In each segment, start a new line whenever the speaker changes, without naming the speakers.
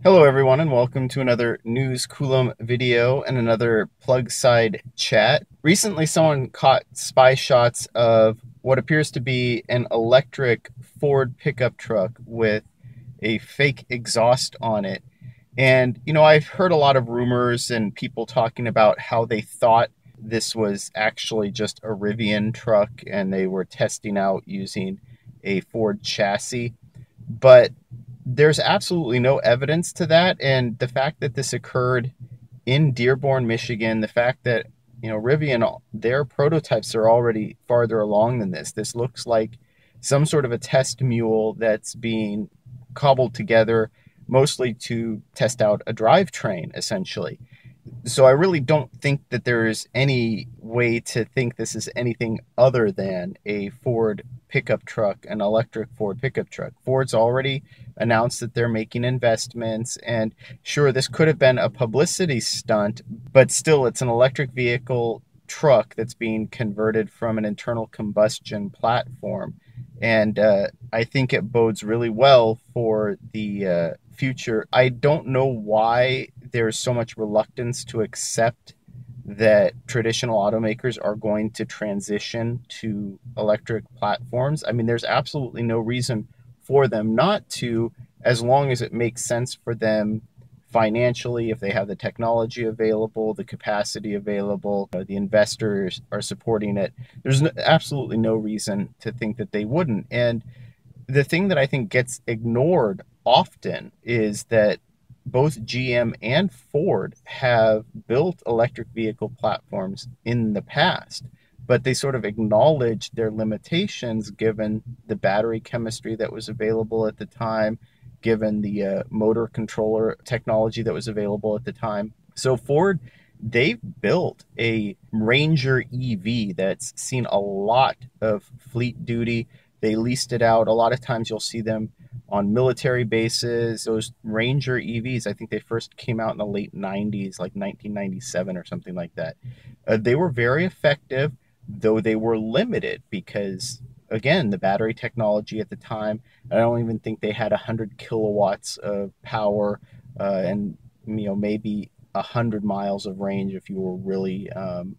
Hello everyone and welcome to another News Coolum video and another plug side chat. Recently someone caught spy shots of what appears to be an electric Ford pickup truck with a fake exhaust on it. And I've heard a lot of rumors and people talking about how they thought this was actually just a Rivian truck and they were testing out using a Ford chassis. But there's absolutely no evidence to that. And the fact that this occurred in Dearborn, Michigan, the fact that, Rivian, their prototypes are already farther along than this. This looks like some sort of a test mule that's being cobbled together mostly to test out a drivetrain, essentially. So I really don't think that there is any way to think this is anything other than a Ford pickup truck, an electric Ford pickup truck. Ford's already announced that they're making investments, and sure, this could have been a publicity stunt, but still, it's an electric vehicle truck that's being converted from an internal combustion platform. And I think it bodes really well for the future. I don't know why there's so much reluctance to accept that traditional automakers are going to transition to electric platforms. I mean, there's absolutely no reason for them not to, as long as it makes sense for them financially, if they have the technology available, the capacity available, the investors are supporting it. There's absolutely no reason to think that they wouldn't. And the thing that I think gets ignored often is that both GM and Ford have built electric vehicle platforms in the past, but they sort of acknowledged their limitations given the battery chemistry that was available at the time, given the motor controller technology that was available at the time. So Ford, they've built a Ranger EV that's seen a lot of fleet duty. They leased it out. A lot of times you'll see them on military bases. Those Ranger EVs, I think they first came out in the late 90s, like 1997 or something like that. They were very effective, though they were limited because, again, the battery technology at the time, I don't even think they had 100 kilowatts of power and, maybe 100 miles of range if you were really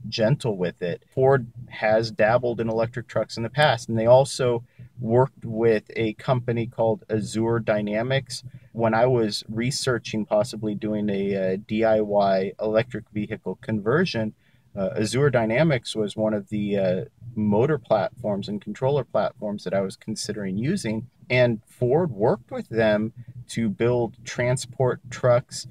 gentle with it. Ford has dabbled in electric trucks in the past, and they also worked with a company called Azure Dynamics. When I was researching possibly doing a DIY electric vehicle conversion, Azure Dynamics was one of the motor platforms and controller platforms that I was considering using. And Ford worked with them to build transport trucks.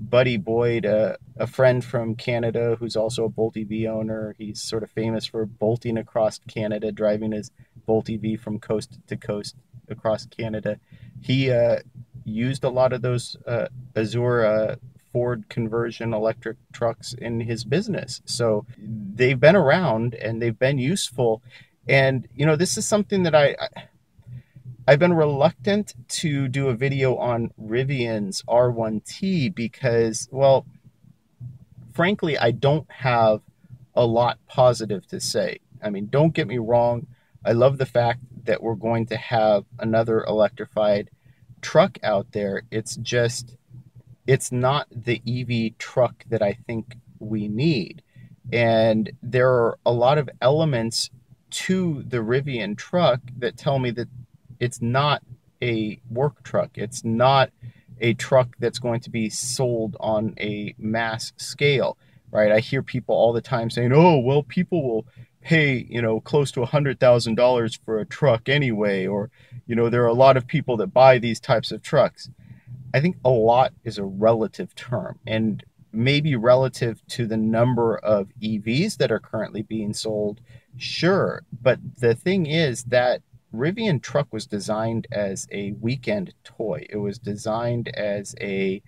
Buddy Boyd, a friend from Canada who's also a Bolt EV owner, he's sort of famous for bolting across Canada, driving his Bolt EV from coast to coast across Canada. He used a lot of those Azure Ford conversion electric trucks in his business. So they've been around and they've been useful. And, this is something that I've been reluctant to do a video on Rivian's R1T because, well, frankly, I don't have a lot positive to say. I mean, don't get me wrong. I love the fact that we're going to have another electrified truck out there. It's just, it's not the EV truck that I think we need. And there are a lot of elements to the Rivian truck that tell me that it's not a work truck. It's not a truck that's going to be sold on a mass scale, right? I hear people all the time saying, oh, well, people will pay, close to $100,000 for a truck anyway, or, there are a lot of people that buy these types of trucks. I think a lot is a relative term, and maybe relative to the number of EVs that are currently being sold, sure. But the thing is that Rivian truck was designed as a weekend toy. It was designed as a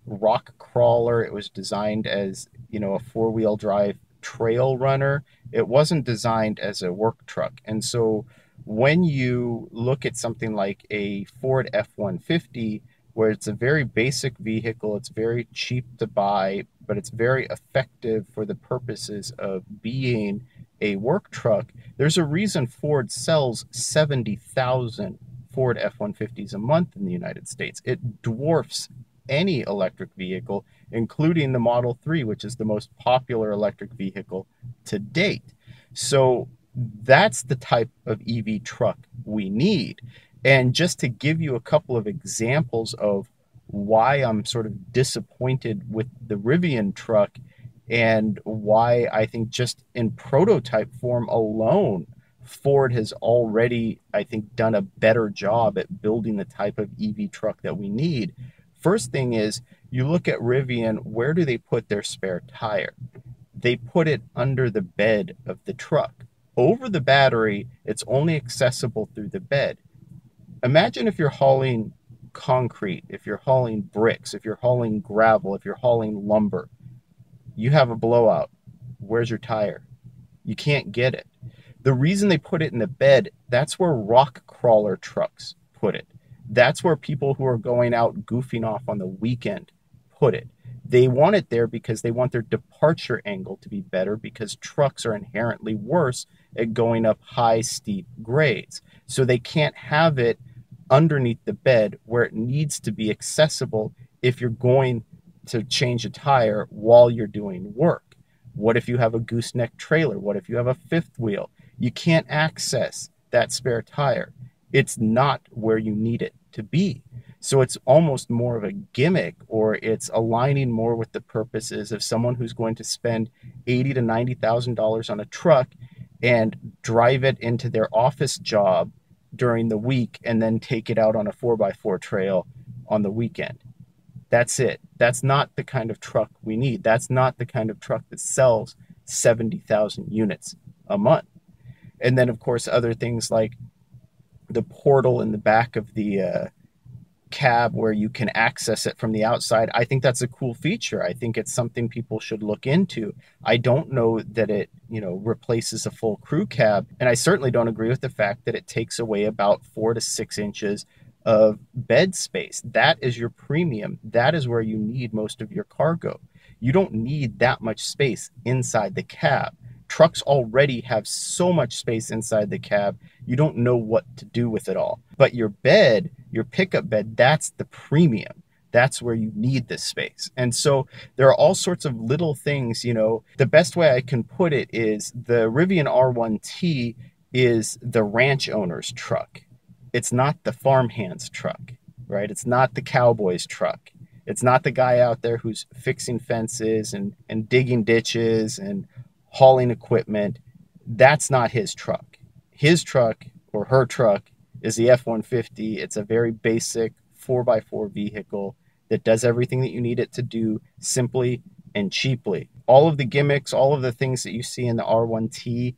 rock crawler. It was designed as, a four-wheel drive trail runner. It wasn't designed as a work truck. And so when you look at something like a Ford F-150, where it's a very basic vehicle, it's very cheap to buy, but it's very effective for the purposes of being a work truck, there's a reason Ford sells 70,000 Ford F-150s a month in the United States. It dwarfs any electric vehicle, including the Model 3, which is the most popular electric vehicle to date. So that's the type of EV truck we need. And just to give you a couple of examples of why I'm sort of disappointed with the Rivian truck and why I think just in prototype form alone, Ford has already, I think, done a better job at building the type of EV truck that we need. First thing is, you look at Rivian, where do they put their spare tire? They put it under the bed of the truck. Over the battery, it's only accessible through the bed. Imagine if you're hauling concrete, if you're hauling bricks, if you're hauling gravel, if you're hauling lumber, you have a blowout. Where's your tire? You can't get it. The reason they put it in the bed, that's where rock crawler trucks put it. That's where people who are going out goofing off on the weekend put it. They want it there because they want their departure angle to be better, because trucks are inherently worse at going up high, steep grades. So they can't have it underneath the bed where it needs to be accessible if you're going to change a tire while you're doing work. What if you have a gooseneck trailer? What if you have a fifth wheel? You can't access that spare tire. It's not where you need it to be. So it's almost more of a gimmick, or it's aligning more with the purposes of someone who's going to spend $80,000 to $90,000 on a truck and drive it into their office job during the week and then take it out on a 4x4 trail on the weekend. That's it. That's not the kind of truck we need. That's not the kind of truck that sells 70,000 units a month. And then, of course, other things like the portal in the back of the cab where you can access it from the outside. I think that's a cool feature. I think it's something people should look into. I don't know that it, replaces a full crew cab. And I certainly don't agree with the fact that it takes away about 4 to 6 inches of bed space. That is your premium. That is where you need most of your cargo. You don't need that much space inside the cab. Trucks already have so much space inside the cab, you don't know what to do with it all. But your bed, your pickup bed, that's the premium. That's where you need this space. And so there are all sorts of little things, the best way I can put it is the Rivian R1T is the ranch owner's truck. It's not the farmhand's truck, right? It's not the cowboy's truck. It's not the guy out there who's fixing fences and digging ditches and hauling equipment. That's not his truck. His truck, or her truck, is the F-150. It's a very basic 4x4 vehicle that does everything that you need it to do simply and cheaply. All of the gimmicks, all of the things that you see in the R1T,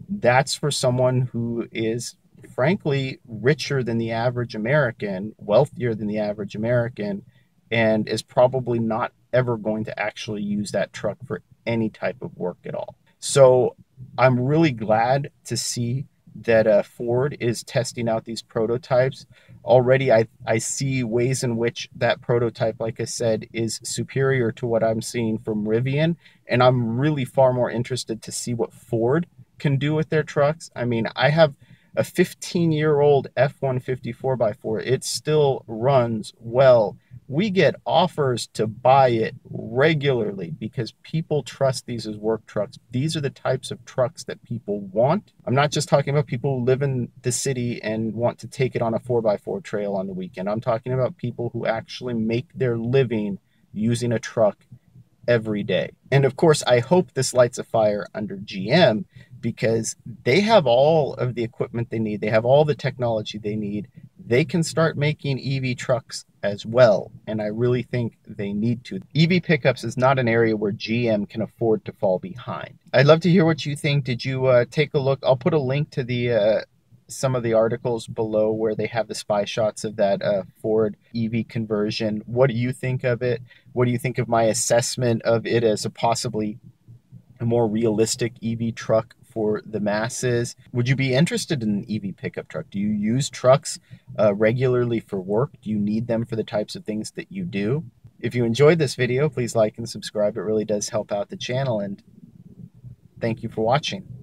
that's for someone who is frankly richer than the average American, wealthier than the average American, and is probably not ever going to actually use that truck for any type of work at all. So I'm really glad to see that Ford is testing out these prototypes. Already I see ways in which that prototype, like I said, is superior to what I'm seeing from Rivian, and I'm really far more interested to see what Ford can do with their trucks. I mean, I have a 15-year-old F-150 4x4. It still runs well. We get offers to buy it regularly because people trust these as work trucks. These are the types of trucks that people want. I'm not just talking about people who live in the city and want to take it on a 4x4 trail on the weekend. I'm talking about people who actually make their living using a truck every day. And of course, I hope this lights a fire under GM, because they have all of the equipment they need. They have all the technology they need. They can start making EV trucks as well, and I really think they need to. EV pickups is not an area where GM can afford to fall behind. I'd love to hear what you think. Did you take a look? I'll put a link to the some of the articles below where they have the spy shots of that Ford EV conversion. What do you think of it? What do you think of my assessment of it as a possibly a more realistic EV truck for the masses? Would you be interested in an EV pickup truck? Do you use trucks regularly for work? Do you need them for the types of things that you do? If you enjoyed this video, please like and subscribe. It really does help out the channel, and thank you for watching.